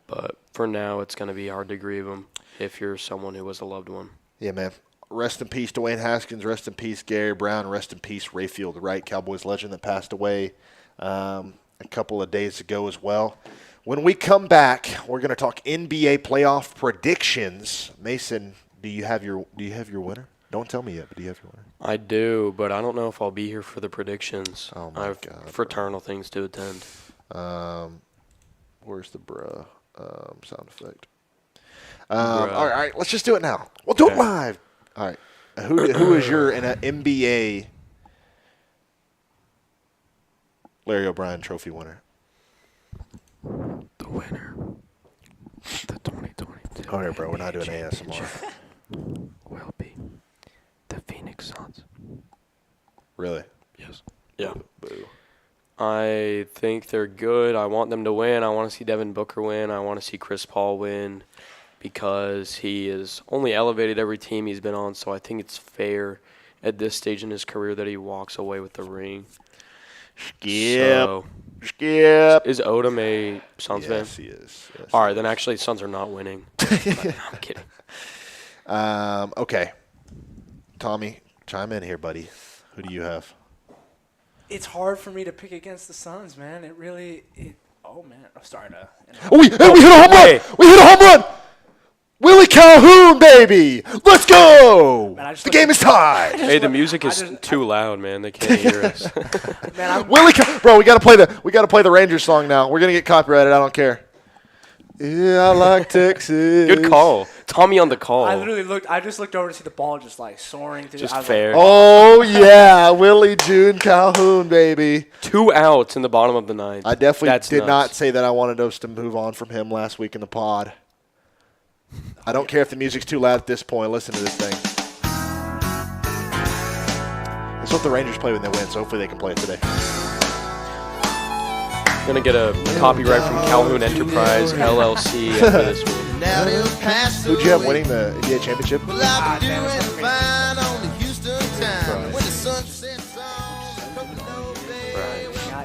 But for now, it's going to be hard to grieve him if you're someone who was a loved one. Yeah, man. Rest in peace, Dwayne Haskins. Rest in peace, Gary Brown. Rest in peace, Rayfield Wright, Cowboys legend that passed away a couple of days ago as well. When we come back, we're going to talk NBA playoff predictions. Mason, do you have your winner? Don't tell me yet, but do you have your winner? I do, but I don't know if I'll be here for the predictions. Oh, my I have God, fraternal things to attend. Where's the bruh sound effect? Bruh. All right, let's just do it now. We'll do it live. All right. Who is your NBA Larry O'Brien trophy winner? The winner, the 2022. All right, bro. We're not doing ASMR. will be the Phoenix Suns. Really? Yes. Yeah. Boo. I think they're good. I want them to win. I want to see Devin Booker win. I want to see Chris Paul win because he has only elevated every team he's been on. So I think it's fair at this stage in his career that he walks away with the ring. Skip. Is Odom a Suns fan? Yes, he is. Yes, All he right, then is. actually Suns are not winning. I'm kidding. Okay. Tommy, chime in here, buddy. Who do you have? It's hard for me to pick against the Suns, man. Oh, man. I'm starting to. Oh, we hit a home run! We hit a home run! Willie Calhoun, baby! Let's go! Man, The game is tied. Hey, the music is too loud, man. They can't hear us. Man, Bro, we gotta play the Rangers song now. We're gonna get copyrighted. I don't care. Yeah, I like Texas. Good call. Tommy on the call. I just looked over to see the ball just like soaring through. Just I was fair. Like, Oh, yeah. Willie June Calhoun, baby. 2 outs in the bottom of the ninth. I definitely That's did nuts. not say that I wanted us to move on from him last week in the pod. I don't care if the music's too loud at this point. Listen to this thing. That's what the Rangers play when they win, so hopefully they can play it today. Gonna get a copyright from Calhoun Enterprise LLC after this one. Who'd you have winning the NBA championship?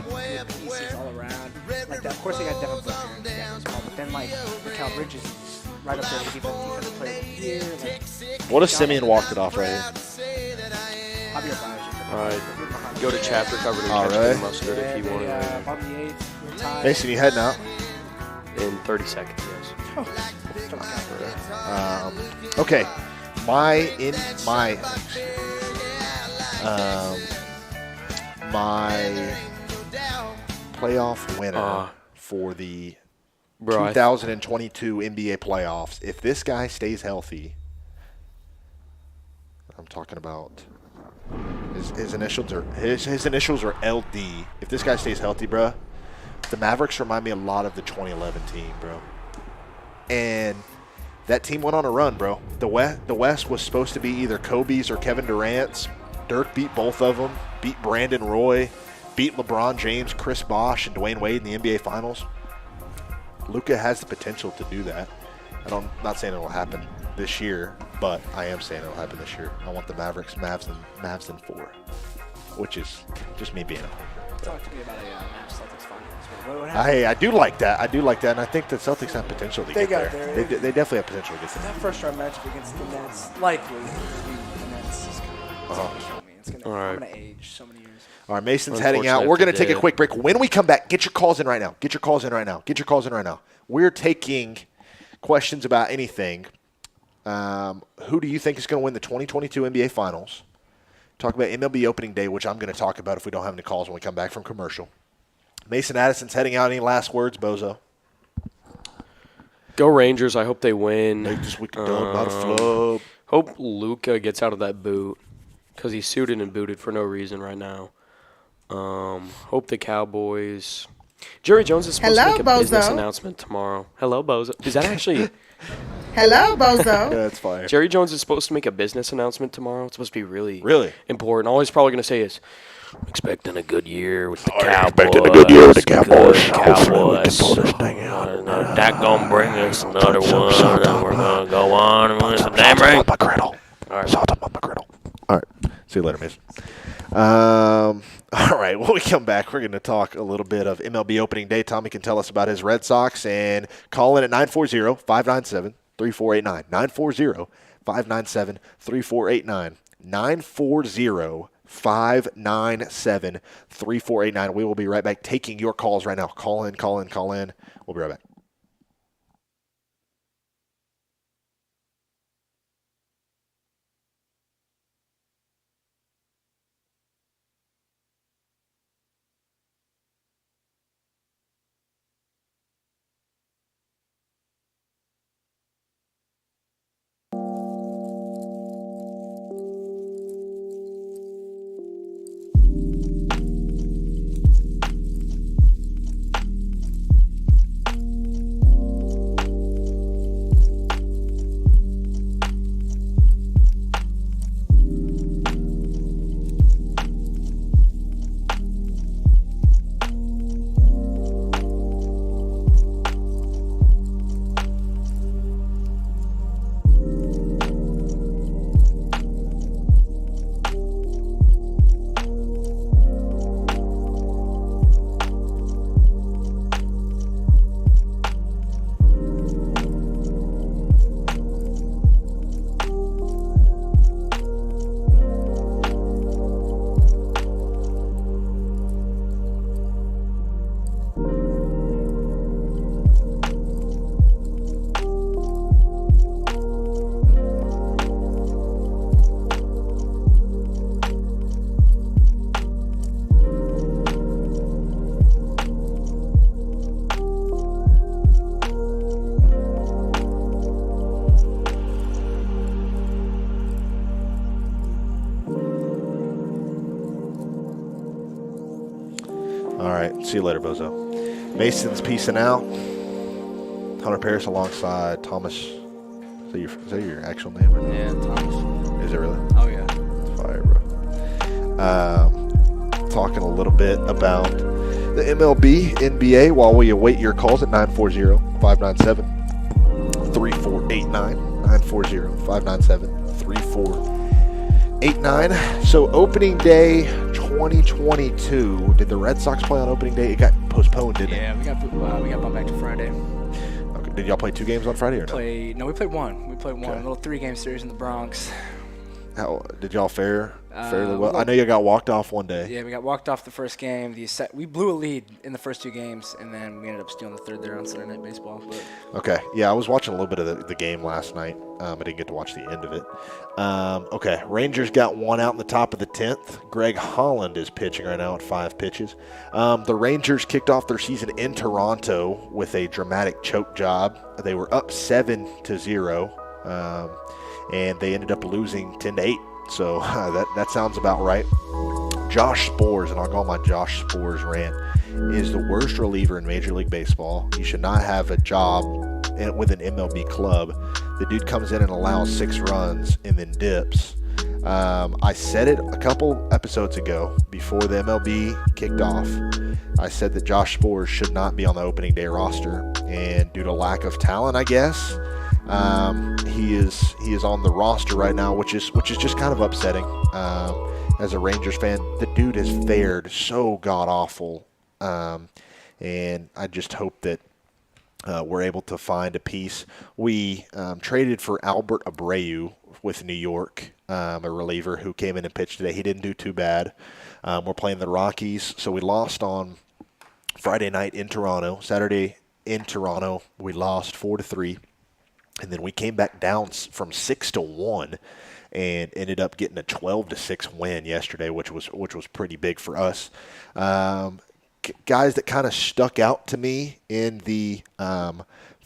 got good pieces all around. Like that, of course, they got Devin Booker and Dennis Paul, but then like Mikal Bridges is right up there with defensive player of the year. Like, What if Simeon walked it off right here? Javier Baez. All right, go to chapter covered in All ketchup right. and mustard if you want to. Bottom the eighth, we're tied. Mason, you heading out? In 30 seconds, yes. Okay. My playoff winner for the 2022 NBA playoffs. If this guy stays healthy, I'm talking about his initials are LD. If this guy stays healthy, bro, the Mavericks remind me a lot of the 2011 team, bro. And that team went on a run, bro. The West was supposed to be either Kobe's or Kevin Durant's. Dirk beat both of them, beat Brandon Roy, beat LeBron James, Chris Bosh, and Dwayne Wade in the NBA Finals. Luka has the potential to do that. I'm not saying it will happen this year, but I am saying it will happen this year. I want the Mavericks, Mavs in 4, which is just me being a homer. Talk to me about a Mavs Celtics finals. What happened? I do like that. And I think the Celtics have potential to They get got there. there. They definitely have potential to get there. That first round matchup against the Nets, likely the Nets is going to show me. I'm going to age so many years. All right, Mason's heading out. We're going to take a quick break. When we come back, get your calls in right now. We're taking questions about anything. Who do you think is going to win the 2022 NBA Finals? Talk about MLB opening day, which I'm going to talk about if we don't have any calls when we come back from commercial. Mason Addison's heading out. Any last words, Bozo? Go Rangers. I hope they win. Make this week done, not a flub. Hope Luka gets out of that boot because he's suited and booted for no reason right now. Hope the Cowboys. Jerry Jones is supposed to make a business announcement tomorrow. Hello, Bozo. Is that actually... Hello, Bozo. Yeah, that's fine. Jerry Jones is supposed to make a business announcement tomorrow. It's supposed to be really important. All he's probably going to say is, I'm expecting a good year with the Cowboys. Expecting a good year with the Cowboys. Hopefully we can pull this thing out. Dak going to bring us another one, and we're going to go on and win some damn ring. All right. Salt on my griddle. All right. See you later, Mason. All right, when we come back, we're going to talk a little bit of MLB opening day. Tommy can tell us about his Red Sox and call in at 940-597-3489. 940-597-3489. 940-597-3489. We will be right back taking your calls right now. Call in. We'll be right back. All right. See you later, Bozo. Mason's peacing out. Hunter Paris alongside Thomas. Is that your actual name? Or no? Yeah, Thomas. Is it really? Oh, yeah. Fire, bro. Talking a little bit about the MLB, NBA while we await your calls at 940-597-3489. 940-597-3489. So opening day 2022. Did the Red Sox play on opening day? It got postponed, didn't it? Yeah, we got bumped back to Friday. Okay. Did y'all play 2 games on Friday or no? We played one. We played one. Okay. A little 3-game series in the Bronx. How did y'all fare fairly well? I know you got walked off one day. Yeah, we got walked off the first game. We blew a lead in the first 2 games, and then we ended up stealing the third there on Sunday Night Baseball. But Okay. Yeah, I was watching a little bit of the game last night. I didn't get to watch the end of it. Okay. Rangers got one out in the top of the 10th. Greg Holland is pitching right now at 5 pitches. The Rangers kicked off their season in Toronto with a dramatic choke job. They were up 7-0, and they ended up losing 10-8. So that sounds about right. Josh Spores, and I'll go on my Josh Spores rant, is the worst reliever in Major League Baseball. He should not have a job with an MLB club. The dude comes in and allows 6 runs and then dips. I said it a couple episodes ago before the MLB kicked off. I said that Josh Spores should not be on the opening day roster, and due to lack of talent, I guess, he is on the roster right now, which is just kind of upsetting. As a Rangers fan, the dude has fared so god awful, and I just hope that we're able to find a piece. We traded for Albert Abreu with New York, a reliever who came in and pitched today. He didn't do too bad. We're playing the Rockies, so we lost on Friday night in Toronto. Saturday in Toronto, we lost 4-3. And then we came back down from 6-1 and ended up getting a 12-6 win yesterday, which was pretty big for us. Guys that kind of stuck out to me in the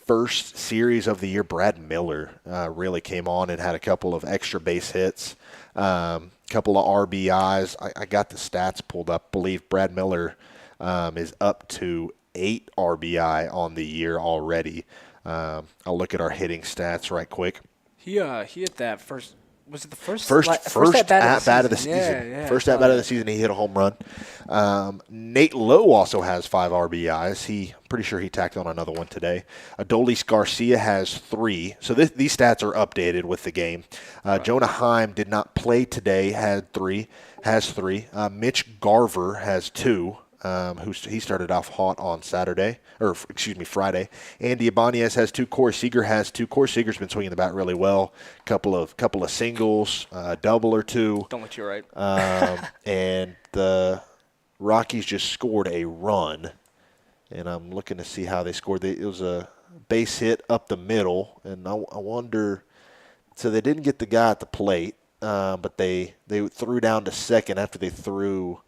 first series of the year, Brad Miller really came on and had a couple of extra base hits, couple of RBIs. I got the stats pulled up. I believe Brad Miller is up to 8 RBI on the year already. I'll look at our hitting stats right quick. he hit that first. Was it the first at bat of the season? Yeah, first at bat of the season, he hit a home run. Nate Lowe also has 5 RBIs. Pretty sure he tacked on another one today. Adolis Garcia has 3. So these stats are updated with the game. Jonah Heim did not play today. Has 3. Mitch Garver has 2. He started off hot on Friday. Andy Ibanez has 2. Corey Seager has 2. Corey Seager's been swinging the bat really well. Couple of singles, double or 2. Don't let you right. And the Rockies just scored a run, and I'm looking to see how they scored. It was a base hit up the middle, and I wonder. So they didn't get the guy at the plate, but they threw down to second after they threw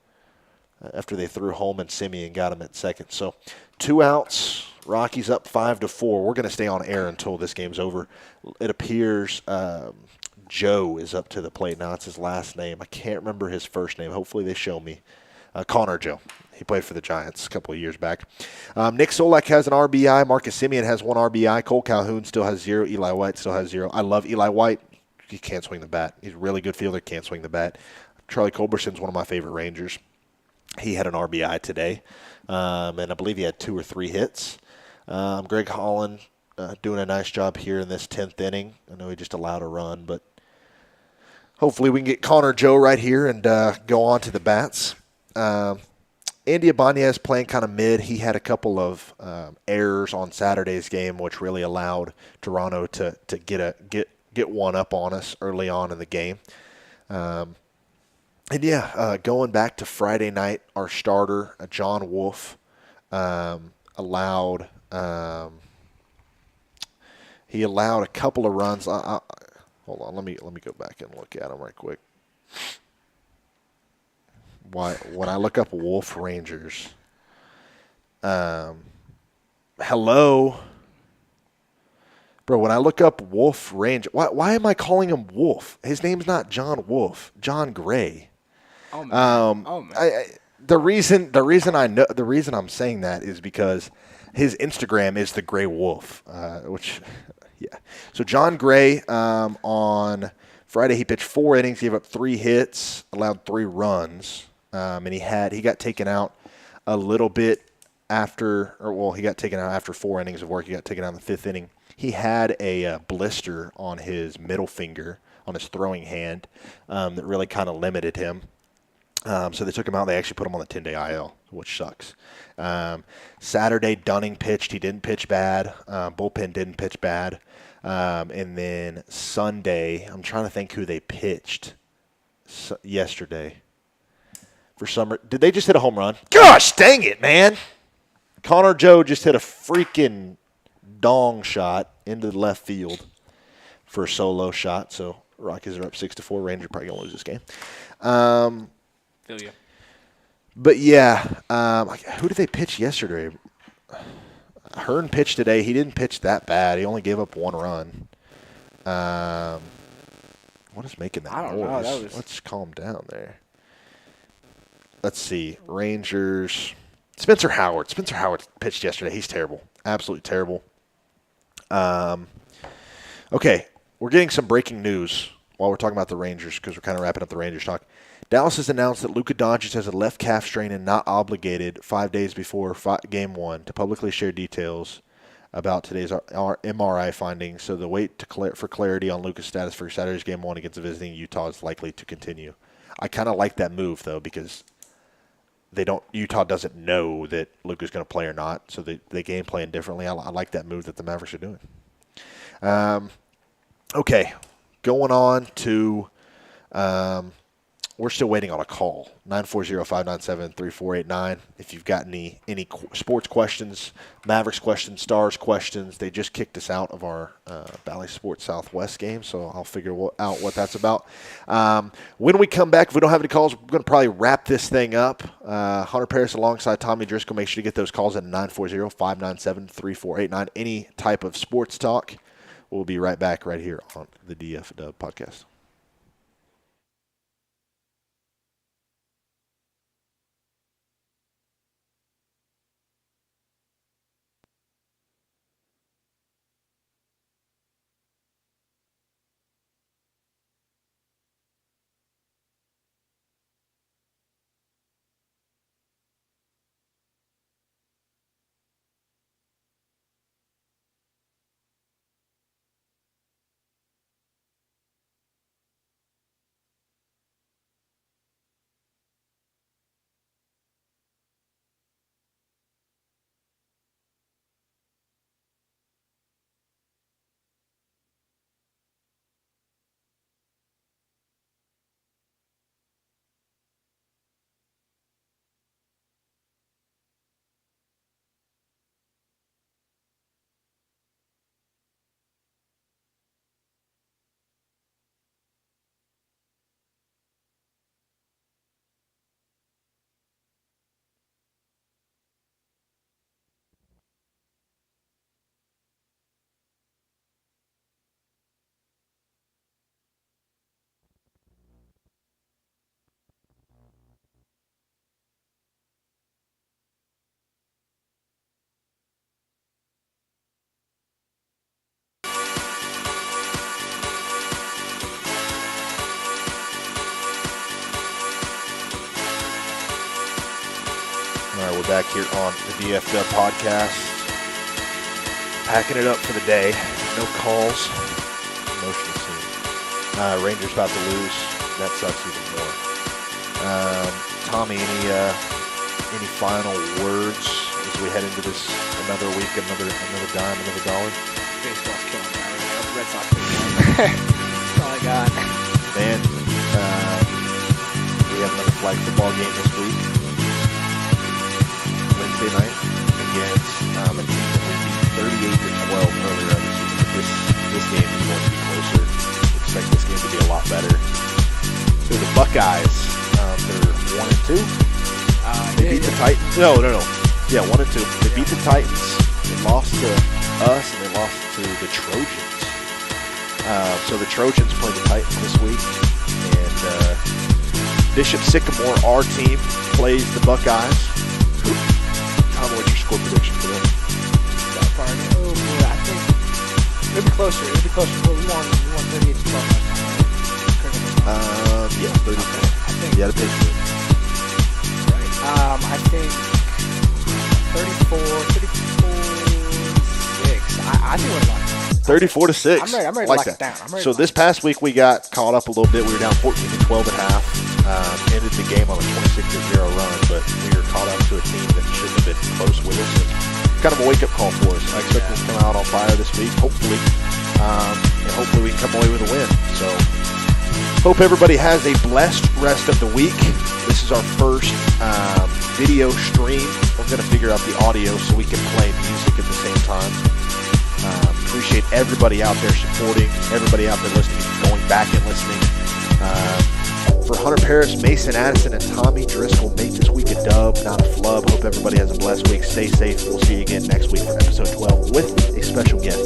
home and Simeon got him at second. So 2 outs, Rockies up 5-4. We're going to stay on air until this game's over. It appears Joe is up to the plate now. That's his last name. I can't remember his first name. Hopefully they show me. Connor Joe. He played for the Giants a couple of years back. Nick Solak has an RBI. Marcus Simeon has 1 RBI. Cole Calhoun still has 0. Eli White still has 0. I love Eli White. He can't swing the bat. He's a really good fielder, can't swing the bat. Charlie Culberson's one of my favorite Rangers. He had an RBI today, and I believe he had 2 or 3 hits. Greg Holland doing a nice job here in this 10th inning. I know he just allowed a run, but hopefully we can get Connor Joe right here and go on to the bats. Andy Ibanez playing kind of mid. He had a couple of errors on Saturday's game, which really allowed Toronto to get one up on us early on in the game. Going back to Friday night, our starter, John Wolf, allowed a couple of runs. Hold on, let me go back and look at them right quick. When I look up Wolf Rangers, hello, bro. When I look up Wolf Ranger, why am I calling him Wolf? His name's not John Wolf. John Gray. Oh man. the reason I'm saying that is because his Instagram is the Gray Wolf, which, yeah. So John Gray, on Friday, he pitched 4 innings, gave up 3 hits, allowed 3 runs, and he got taken out a little bit he got taken out after 4 innings of work. He got taken out in the 5th inning. He had a blister on his middle finger, on his throwing hand, that really kind of limited him. So they took him out. They actually put him on the 10-day IL, which sucks. Saturday, Dunning pitched. He didn't pitch bad. Bullpen didn't pitch bad. And then Sunday, I'm trying to think who they pitched yesterday. Did they just hit a home run? Gosh, dang it, man. Connor Joe just hit a freaking dong shot into the left field for a solo shot. So Rockies are up 6-4. Rangers probably going to lose this game. Feel you. But, yeah, who did they pitch yesterday? Hearn pitched today. He didn't pitch that bad. He only gave up 1 run. What is making that I don't noise? know. Let's calm down there. Let's see. Rangers. Spencer Howard. Spencer Howard pitched yesterday. He's terrible. Absolutely terrible. Okay, we're getting some breaking news while we're talking about the Rangers because we're kind of wrapping up the Rangers talk. Dallas has announced that Luka Doncic has a left calf strain and not obligated 5 days before Game 1 to publicly share details about today's MRI findings. So the wait for clarity on Luka's status for Saturday's Game 1 against the visiting Utah is likely to continue. I kind of like that move, though, because Utah doesn't know that Luka's going to play or not, so they game plan differently. I like that move that the Mavericks are doing. Okay, going on to we're still waiting on a call, 940-597-3489. If you've got any sports questions, Mavericks questions, Stars questions, they just kicked us out of our Valley Sports Southwest game, so I'll figure out what that's about. When we come back, if we don't have any calls, we're going to probably wrap this thing up. Hunter Paris alongside Tommy Driscoll. Make sure to get those calls at 940-597-3489. Any type of sports talk. We'll be right back right here on the DF Dub podcast. All right, we're back here on the DFW podcast. Packing it up for the day. No calls. Emotional scene. Rangers about to lose. That sucks even more. Tommy, any final words as we head into this another week, another dime, another dollar? Baseball's killing me already. I hope the Red Sox win. That's all I got. Man, we have another flag football game this week. Wednesday night against a team that we beat 38-12 earlier in the season. This game is going to be closer. We expect this game to be a lot better. So the Buckeyes, they're 1-2. They beat the Titans. No. Yeah, 1-2. They beat the Titans. They lost to us, and they lost to the Trojans. So the Trojans play the Titans this week, and Bishop Sycamore, our team, plays the Buckeyes. Tom, what's your score prediction for them? Oh, boy, I think it'll be closer. Well, we won 38 to 12 last time. Yeah, 30. I think. You had a Patriots. Right. I think 34, 6. I think we're locked down. 34 to 6. I'm ready to like lock that. it down. So this past week we got caught up a little bit. We were down 14 to 12 at half. Ended the game on a 26-0 run, but we were caught up to a team that shouldn't have been close with us. It's kind of a wake-up call for us. I expect us to come out on fire this week, hopefully, and hopefully we can come away with a win. So hope everybody has a blessed rest of the week. This is our first video stream. We're going to figure out the audio so we can play music at the same time. Appreciate everybody out there supporting, everybody out there listening, going back and listening. For Hunter Paris, Mason Addison, and Tommy Driscoll, make this week a dub, not a flub. Hope everybody has a blessed week. Stay safe. We'll see you again next week for episode 12 with a special guest.